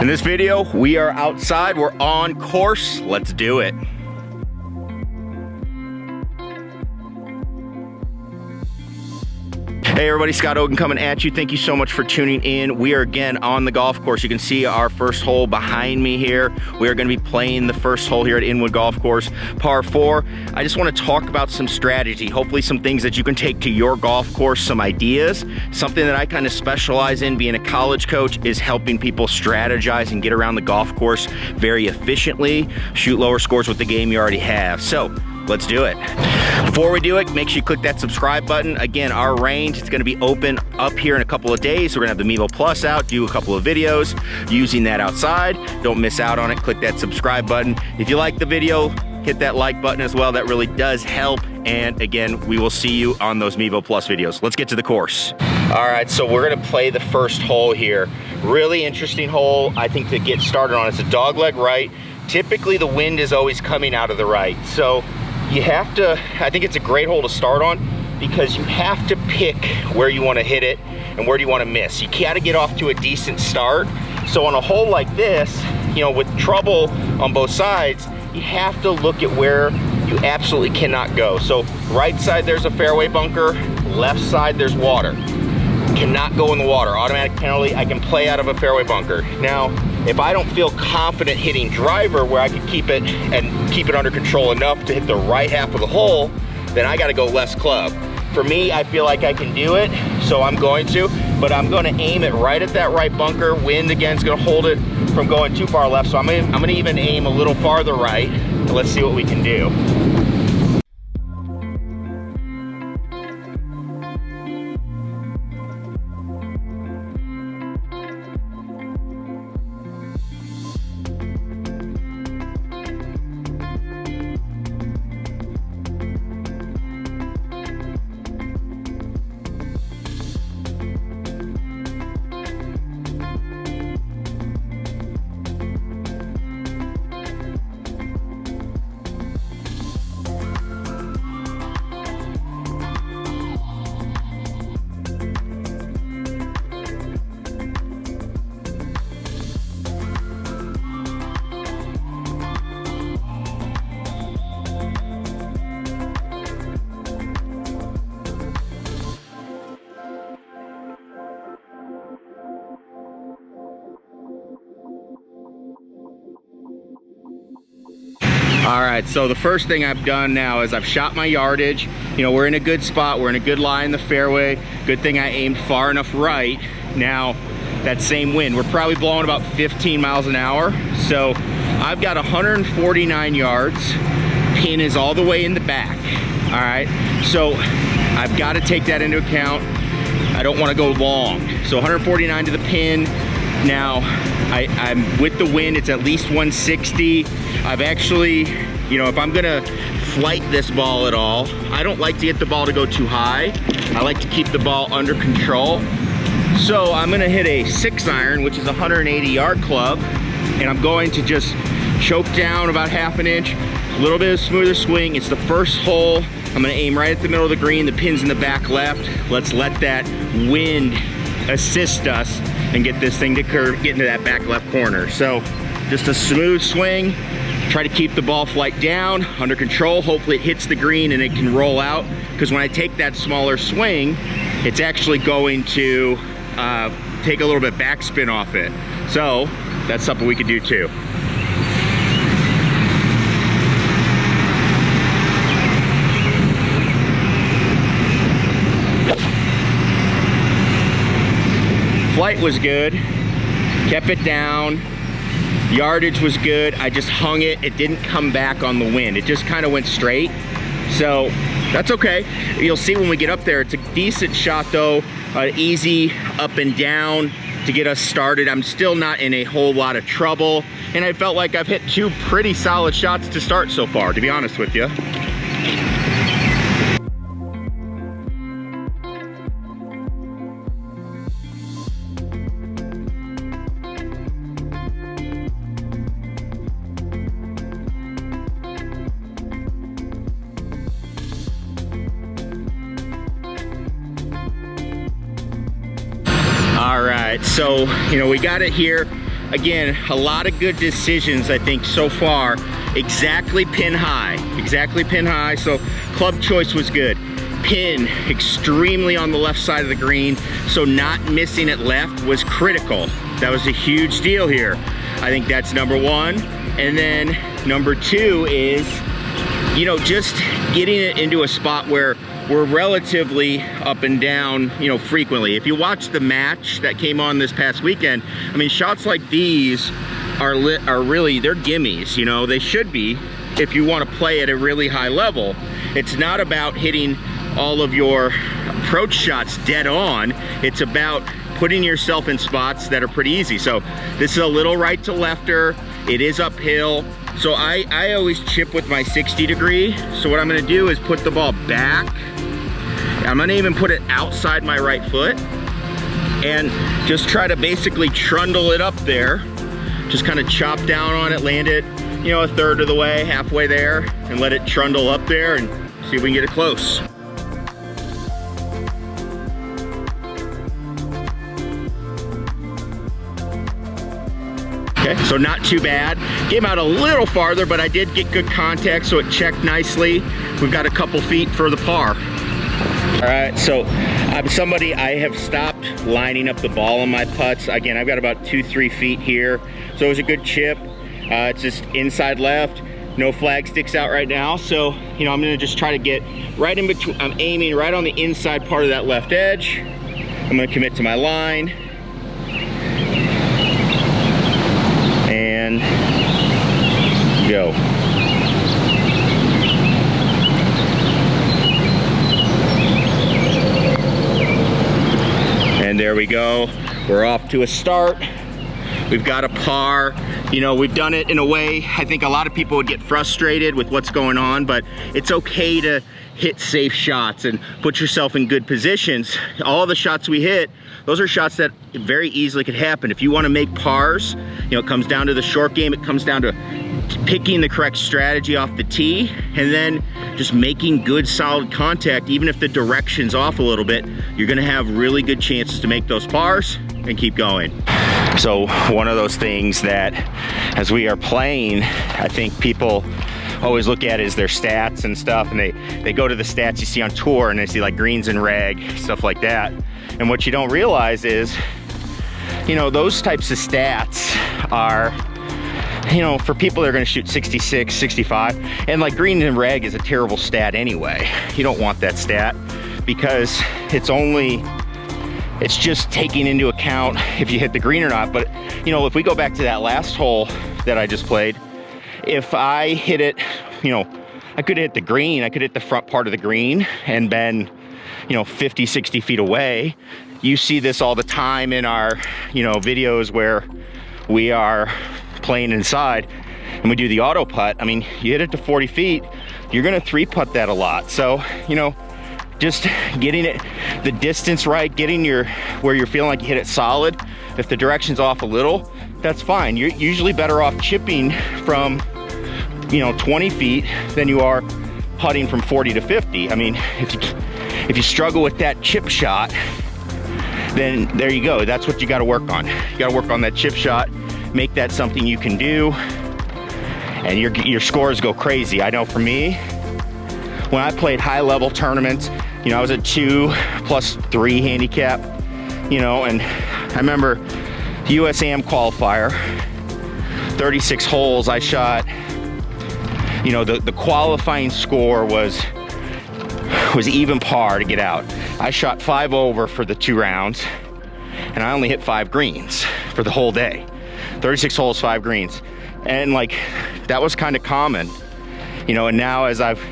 In this video, we are outside, we're on course, let's do it. Hey everybody, Scott Ogan coming at you. Thank you so much for tuning in. We are again on the golf course. You can see our first hole behind me here. We are going to be playing the first hole here at Inwood Golf Course, par 4. I just want to talk about some strategy, hopefully some things that you can take to your golf course, some ideas. Something that I kind of specialize in, being a college coach, is helping people strategize and get around the golf course very efficiently, shoot lower scores with the game you already have. So let's do it. Before we do it, make sure you click that subscribe button. Again, our range, it's gonna be open up here in a couple of days. We're gonna have the Mevo Plus out, do a couple of videos using that outside. Don't miss out on it, click that subscribe button. If you like the video, hit that like button as well. That really does help. And again, we will see you on those Mevo Plus videos. Let's get to the course. All right, so we're gonna play the first hole here. Really interesting hole, I think, to get started on. It's a dogleg right. Typically the wind is always coming out of the right. So you have to, I think it's a great hole to start on because you have to pick where you want to hit it and where do you want to miss. You gotta get off to a decent start. So on a hole like this, you know, with trouble on both sides, you have to look at where you absolutely cannot go. So right side, there's a fairway bunker, left side, there's water. Cannot go in the water, automatic penalty. I can play out of a fairway bunker. Now, if I don't feel confident hitting driver where I can keep it under control enough to hit the right half of the hole, then I gotta go less club. For me, I feel like I can do it, so I'm going to, but I'm gonna aim it right at that right bunker. Wind again is gonna hold it from going too far left, so I'm gonna even aim a little farther right, and let's see what we can do. All right, so the first thing I've done now is I've shot my yardage. You know, we're in a good spot. We're in a good lie in the fairway. Good thing I aimed far enough right. Now, that same wind, we're probably blowing about 15 miles an hour. So I've got 149 yards. Pin is all the way in the back. All right, so I've got to take that into account. I don't want to go long. So 149 to the pin. Now, I'm with the wind, it's at least 160. I've actually, you know, if I'm gonna flight this ball at all, I don't like to get the ball to go too high. I like to keep the ball under control. So I'm gonna hit a 6-iron, which is a 180-yard club, and I'm going to just choke down about ½ an inch, a little bit of smoother swing. It's the first hole. I'm gonna aim right at the middle of the green, the pin's in the back left. Let's let that wind assist us and get this thing to get into that back left corner. So just a smooth swing, try to keep the ball flight down, under control. Hopefully it hits the green and it can roll out, because when I take that smaller swing, it's actually going to take a little bit backspin off it. So that's something we could do too. Flight was good, kept it down, yardage was good. I just hung it, it didn't come back on the wind. It just kind of went straight, so that's okay. You'll see when we get up there, it's a decent shot though, easy up and down to get us started. I'm still not in a whole lot of trouble, and I felt like I've hit 2 pretty solid shots to start so far, to be honest with you. All right, so, you know, we got it here. again, a lot of good decisions, I think, so far. Exactly pin high, so club choice was good. Pin extremely on the left side of the green, so not missing it left was critical. That was a huge deal here. I think that's number one. And then number two is, you know, just getting it into a spot where we're relatively up and down, you know, frequently. If you watch the match that came on this past weekend, I mean, shots like these are really, they're gimmies, you know, they should be if you want to play at a really high level. It's not about hitting all of your approach shots dead on. It's about putting yourself in spots that are pretty easy. So this is a little right to lefter. It is uphill. So I always chip with my 60 degree. So what I'm gonna do is put the ball back. I'm gonna even put it outside my right foot and just try to basically trundle it up there. Just kind of chop down on it, land it, you know, a third of the way, halfway there, and let it trundle up there and see if we can get it close. Okay, so not too bad. Came out a little farther, but I did get good contact, so it checked nicely. We've got a couple feet for the par. All right, so I'm somebody, I have stopped lining up the ball on my putts. Again, I've got about 2-3 feet here. So it was a good chip. It's just inside left. No flag sticks out right now. So, you know, I'm gonna just try to get right in between. I'm aiming right on the inside part of that left edge. I'm gonna commit to my line. And go. And there we go. We're off to a start. We've got a par. You know, we've done it in a way, I think a lot of people would get frustrated with what's going on, but it's okay to hit safe shots and put yourself in good positions. All the shots we hit, those are shots that very easily could happen. If you want to make pars, you know, it comes down to the short game. It comes down to picking the correct strategy off the tee and then just making good solid contact. Even if the direction's off a little bit, you're going to have really good chances to make those pars and keep going. So one of those things that as we are playing, I think people always look at is their stats and stuff, and they go to the stats you see on tour and they see like greens and reg, stuff like that. And what you don't realize is, you know, those types of stats are, you know, for people that are going to shoot 66, 65, and like green and reg is a terrible stat anyway. You don't want that stat because it's just taking into account if you hit the green or not. But, you know, if we go back to that last hole that I just played, if I hit it, you know, I could hit the green, I could hit the front part of the green and been, you know, 50, 60 feet away. You see this all the time in our, you know, videos where we are playing inside and we do the auto putt. I mean, you hit it to 40 feet, you're gonna 3-putt that a lot. So, you know, just getting it, the distance right, getting where you're feeling like you hit it solid. If the direction's off a little, that's fine. You're usually better off chipping from, you know, 20 feet than you are putting from 40 to 50. I mean, if you struggle with that chip shot, then there you go. That's what you gotta work on. You gotta work on that chip shot, make that something you can do, and your scores go crazy. I know for me, when I played high level tournaments, you know, I was a 2+3 handicap, you know, and I remember USAM qualifier, 36 holes, I shot, you know, the qualifying score was even par to get out. I shot 5 over for the 2 rounds, and I only hit 5 greens for the whole day. 36 holes, 5 greens. And like, that was kind of common, you know, and now as I've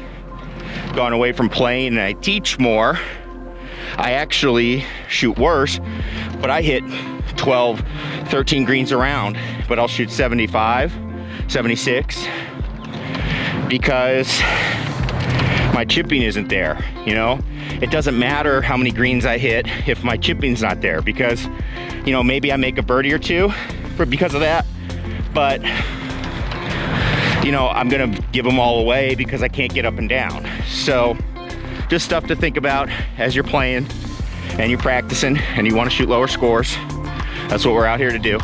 gone away from playing and I teach more, I actually shoot worse, but I hit 12, 13 greens around, but I'll shoot 75, 76 because my chipping isn't there, you know? It doesn't matter how many greens I hit if my chipping's not there because, you know, maybe I make a birdie or two because of that, but you know, I'm gonna give them all away because I can't get up and down. So just stuff to think about as you're playing and you're practicing and you want to shoot lower scores. That's what we're out here to do.